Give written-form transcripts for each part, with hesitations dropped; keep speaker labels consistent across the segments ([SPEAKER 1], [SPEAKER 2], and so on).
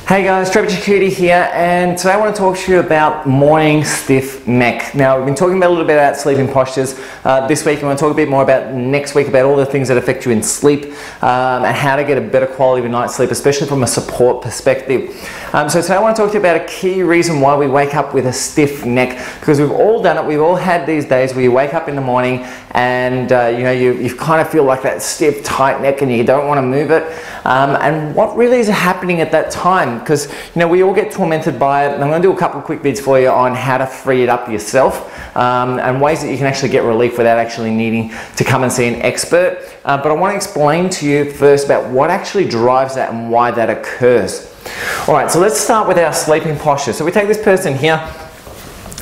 [SPEAKER 1] Hey guys, Trevor Chakouti here, and today I want to talk to you about morning stiff neck. Now, we've been talking about a little bit about sleeping postures. This week I want to talk a bit more about next week about all the things that affect you in sleep and how to get a better quality of night's sleep, especially from a support perspective. So today I want to talk to you about a key reason why we wake up with a stiff neck, because we've all done it. We've all had these days where you wake up in the morning and you kind of feel like that stiff, tight neck and you don't want to move it. And what really is happening at that time? Because we all get tormented by it, and I'm going to do a couple of quick bits for you on how to free it up yourself and ways that you can actually get relief without actually needing to come and see an expert. But I want to explain to you first about what actually drives that and why that occurs. Alright, so let's start with our sleeping posture. So we take this person here.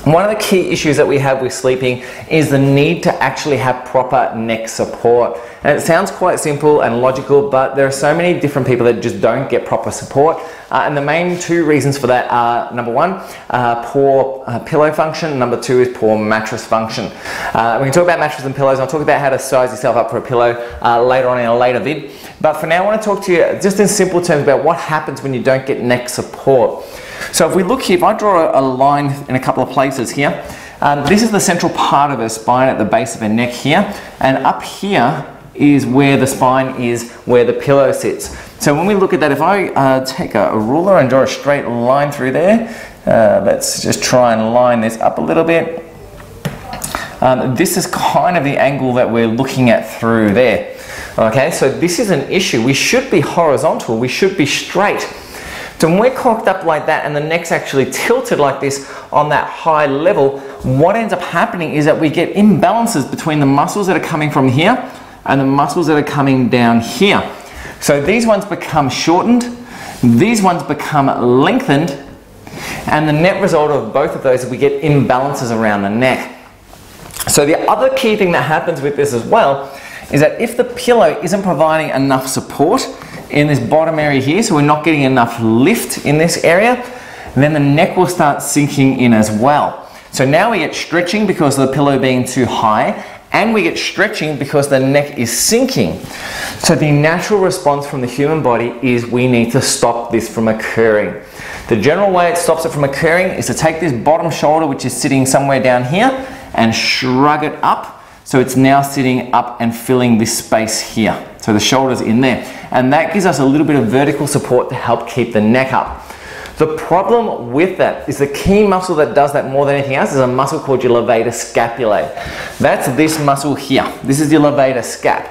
[SPEAKER 1] One of the key issues that we have with sleeping is the need to actually have proper neck support. And it sounds quite simple and logical, but there are so many different people that just don't get proper support. And the main two reasons for that are, number one, poor pillow function. Number two is poor mattress function. We can talk about mattresses and pillows, and I'll talk about how to size yourself up for a pillow later on in a later vid. But for now, I want to talk to you just in simple terms about what happens when you don't get neck support. So if we look here, if I draw a line in a couple of places here, this is the central part of her spine at the base of her neck here, and up here is where the spine is, where the pillow sits. So when we look at that, if I take a ruler and draw a straight line through there, let's just try and line this up a little bit. This is kind of the angle that we're looking at through there. Okay, so this is an issue. We should be horizontal, we should be straight. So when we're cocked up like that and the neck's actually tilted like this on that high level, what ends up happening is that we get imbalances between the muscles that are coming from here and the muscles that are coming down here. So these ones become shortened, these ones become lengthened, and the net result of both of those is we get imbalances around the neck. So the other key thing that happens with this as well is that if the pillow isn't providing enough support in this bottom area here, so we're not getting enough lift in this area, then the neck will start sinking in as well. So now we get stretching because of the pillow being too high, and we get stretching because the neck is sinking. So the natural response from the human body is we need to stop this from occurring. The general way it stops it from occurring is to take this bottom shoulder, which is sitting somewhere down here, and shrug it up. So it's now sitting up and filling this space here. So the shoulder's in there. And that gives us a little bit of vertical support to help keep the neck up. The problem with that is the key muscle that does that more than anything else is a muscle called your levator scapulae. That's this muscle here. This is your levator scap.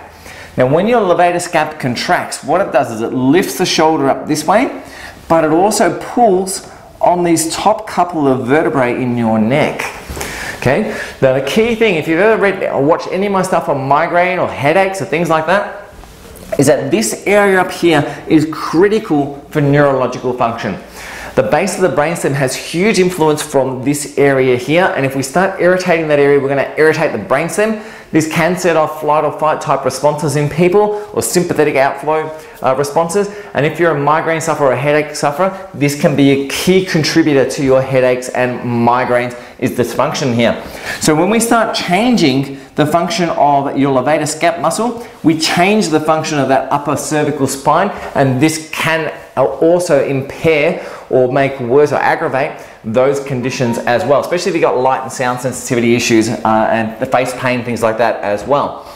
[SPEAKER 1] Now when your levator scap contracts, what it does is it lifts the shoulder up this way, but it also pulls on these top couple of vertebrae in your neck. Okay? Now the key thing, if you've ever read or watched any of my stuff on migraine or headaches or things like that, is that this area up here is critical for neurological function. The base of the brainstem has huge influence from this area here, and if we start irritating that area, we're going to irritate the brainstem. This can set off flight or fight type responses in people, or sympathetic outflow responses. And if you're a migraine sufferer or a headache sufferer, this can be a key contributor to your headaches and migraines, is dysfunction here. So when we start changing the function of your levator scap muscle, we change the function of that upper cervical spine, and this can also impair or make worse or aggravate those conditions as well, especially if you've got light and sound sensitivity issues and the face pain, things like that as well.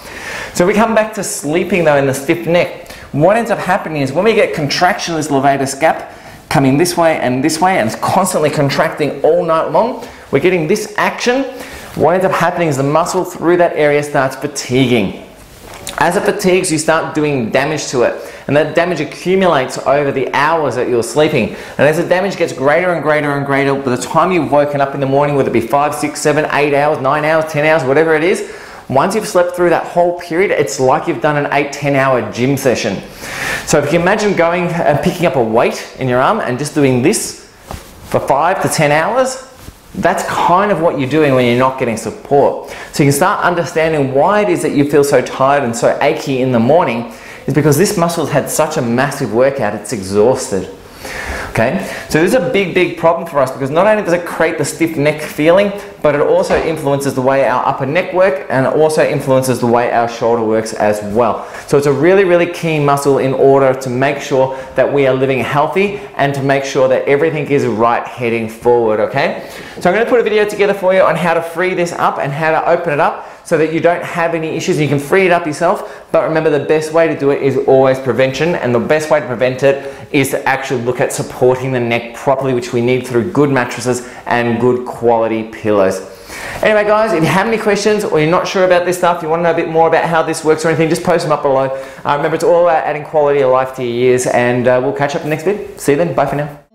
[SPEAKER 1] So we come back to sleeping though in the stiff neck. What ends up happening is when we get contraction of this levator scap coming this way and it's constantly contracting all night long, we're getting this action. What ends up happening is the muscle through that area starts fatiguing. As it fatigues, you start doing damage to it, and that damage accumulates over the hours that you're sleeping. And as the damage gets greater and greater and greater, by the time you've woken up in the morning, whether it be 5, 6, 7, 8 hours, 9 hours, 10 hours, whatever it is, once you've slept through that whole period, it's like you've done an 8-10 hour gym session. So if you can imagine going and picking up a weight in your arm and just doing this for 5 to 10 hours, that's kind of what you're doing when you're not getting support. So you can start understanding why it is that you feel so tired and so achy in the morning is because this muscle's had such a massive workout, it's exhausted. Okay, so this is a big problem for us because not only does it create the stiff neck feeling, but it also influences the way our upper neck work, and it also influences the way our shoulder works as well. So it's a really key muscle in order to make sure that we are living healthy and to make sure that everything is right heading forward, okay? So I'm going to put a video together for you on how to free this up and how to open it up so that you don't have any issues and you can free it up yourself. But remember, the best way to do it is always prevention, and the best way to prevent it is to actually look at supporting the neck properly, which we need through good mattresses and good quality pillows. Anyway guys, if you have any questions or you're not sure about this stuff, you want to know a bit more about how this works or anything, just post them up below. Remember, it's all about adding quality of life to your years, and we'll catch up in the next video. See you then. Bye for now.